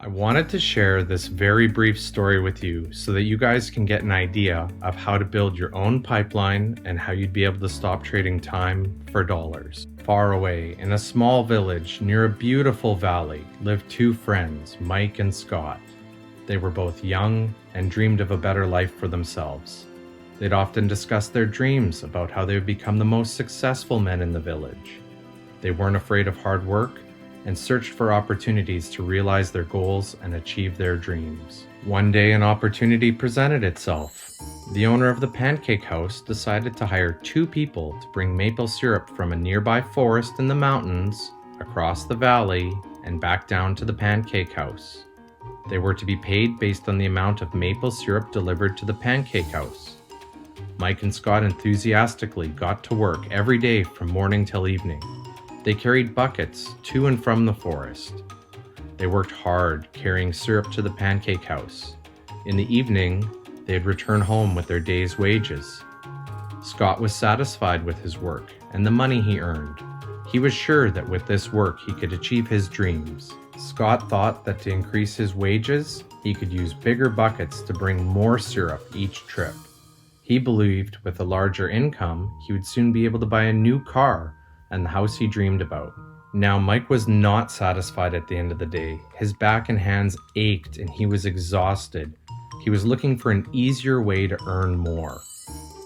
I wanted to share this very brief story with you so that you guys can get an idea of how to build your own pipeline and how you'd be able to stop trading time for dollars. Far away, in a small village near a beautiful valley, lived two friends, Mike and Scott. They were both young and dreamed of a better life for themselves. They'd often discuss their dreams about how they would become the most successful men in the village. They weren't afraid of hard work and searched for opportunities to realize their goals and achieve their dreams. One day an opportunity presented itself. The owner of the pancake house decided to hire two people to bring maple syrup from a nearby forest in the mountains across the valley and back down to the pancake house. They were to be paid based on the amount of maple syrup delivered to the pancake house. Mike and Scott enthusiastically got to work every day from morning till evening. They carried buckets to and from the forest. They worked hard carrying syrup to the pancake house. In the evening, they'd return home with their day's wages. Scott was satisfied with his work and the money he earned. He was sure that with this work he could achieve his dreams. Scott thought that to increase his wages, he could use bigger buckets to bring more syrup each trip. He believed with a larger income, he would soon be able to buy a new car and the house he dreamed about. Now, Mike was not satisfied at the end of the day. His back and hands ached and he was exhausted. He was looking for an easier way to earn more.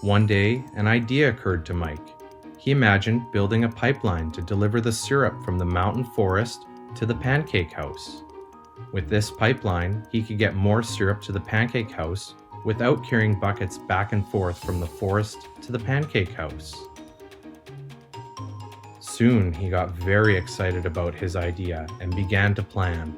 One day, an idea occurred to Mike. He imagined building a pipeline to deliver the syrup from the mountain forest to the pancake house. With this pipeline, he could get more syrup to the pancake house without carrying buckets back and forth from the forest to the pancake house. Soon he got very excited about his idea and began to plan.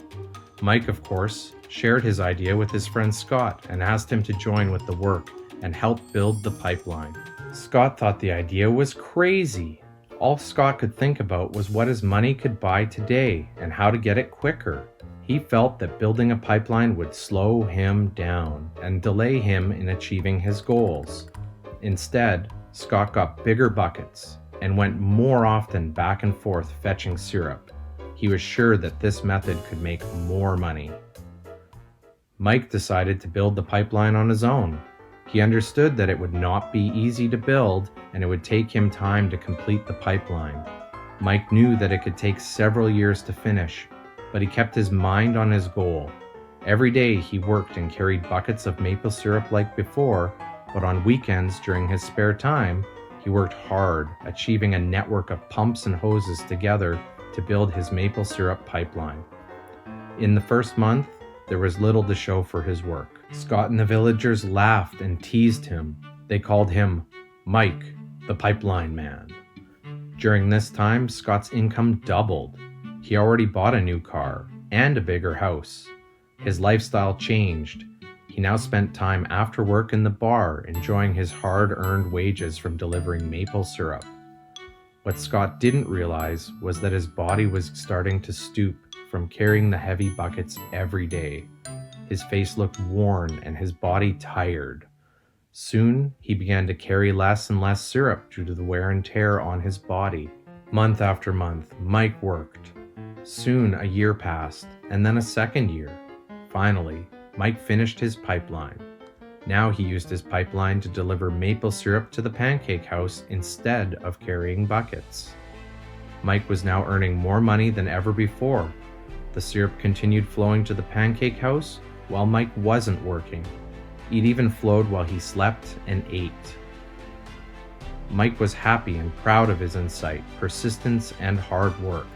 Mike, of course, shared his idea with his friend Scott and asked him to join with the work and help build the pipeline. Scott thought the idea was crazy. All Scott could think about was what his money could buy today and how to get it quicker. He felt that building a pipeline would slow him down and delay him in achieving his goals. Instead, Scott got bigger buckets and went more often back and forth fetching syrup. He was sure that this method could make more money. Mike decided to build the pipeline on his own. He understood that it would not be easy to build and it would take him time to complete the pipeline. Mike knew that it could take several years to finish, but he kept his mind on his goal. Every day he worked and carried buckets of maple syrup like before, but on weekends during his spare time, he worked hard, achieving a network of pumps and hoses together to build his maple syrup pipeline. In the first month, there was little to show for his work. Scott and the villagers laughed and teased him. They called him Mike, the Pipeline Man. During this time, Scott's income doubled. He already bought a new car and a bigger house. His lifestyle changed. He now spent time after work in the bar enjoying his hard-earned wages from delivering maple syrup. What Scott didn't realize was that his body was starting to stoop from carrying the heavy buckets every day. His face looked worn and his body tired. Soon, he began to carry less and less syrup due to the wear and tear on his body. Month after month, Mike worked. Soon, a year passed, and then a second year. Finally, Mike finished his pipeline. Now he used his pipeline to deliver maple syrup to the pancake house instead of carrying buckets. Mike was now earning more money than ever before. The syrup continued flowing to the pancake house while Mike wasn't working. It even flowed while he slept and ate. Mike was happy and proud of his insight, persistence, and hard work.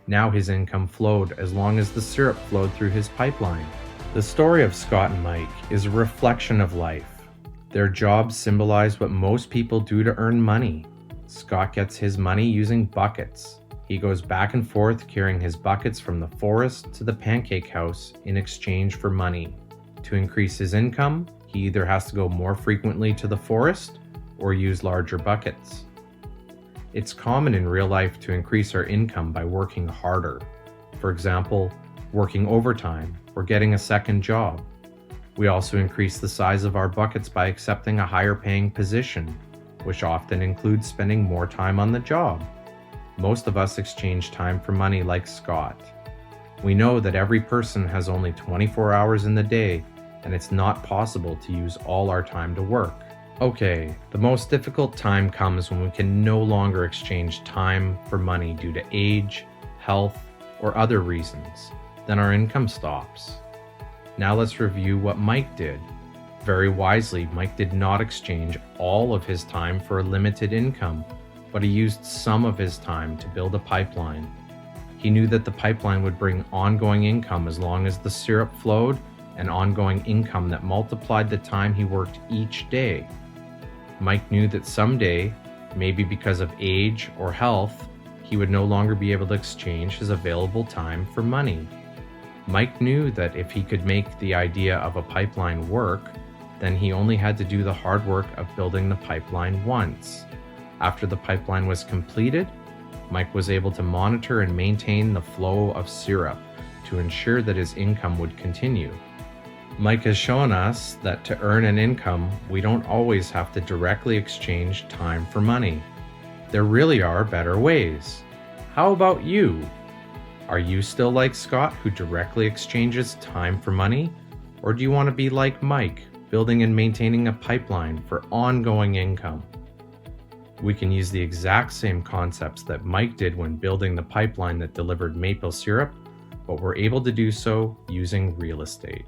Now his income flowed as long as the syrup flowed through his pipeline. The story of Scott and Mike is a reflection of life. Their jobs symbolize what most people do to earn money. Scott gets his money using buckets. He goes back and forth carrying his buckets from the forest to the pancake house in exchange for money. To increase his income, he either has to go more frequently to the forest or use larger buckets. It's common in real life to increase our income by working harder. For example, working overtime or getting a second job. We also increase the size of our buckets by accepting a higher paying position, which often includes spending more time on the job. Most of us exchange time for money like Scott. We know that every person has only 24 hours in the day, and it's not possible to use all our time to work. Okay, the most difficult time comes when we can no longer exchange time for money due to age, health, or other reasons. Then our income stops. Now let's review what Mike did. Very wisely, Mike did not exchange all of his time for a limited income, but he used some of his time to build a pipeline. He knew that the pipeline would bring ongoing income as long as the syrup flowed, and ongoing income that multiplied the time he worked each day. Mike knew that someday, maybe because of age or health, he would no longer be able to exchange his available time for money. Mike knew that if he could make the idea of a pipeline work, then he only had to do the hard work of building the pipeline once. After the pipeline was completed, Mike was able to monitor and maintain the flow of syrup to ensure that his income would continue. Mike has shown us that to earn an income, we don't always have to directly exchange time for money. There really are better ways. How about you? Are you still like Scott, who directly exchanges time for money? Or do you want to be like Mike, building and maintaining a pipeline for ongoing income? We can use the exact same concepts that Mike did when building the pipeline that delivered maple syrup, but we're able to do so using real estate.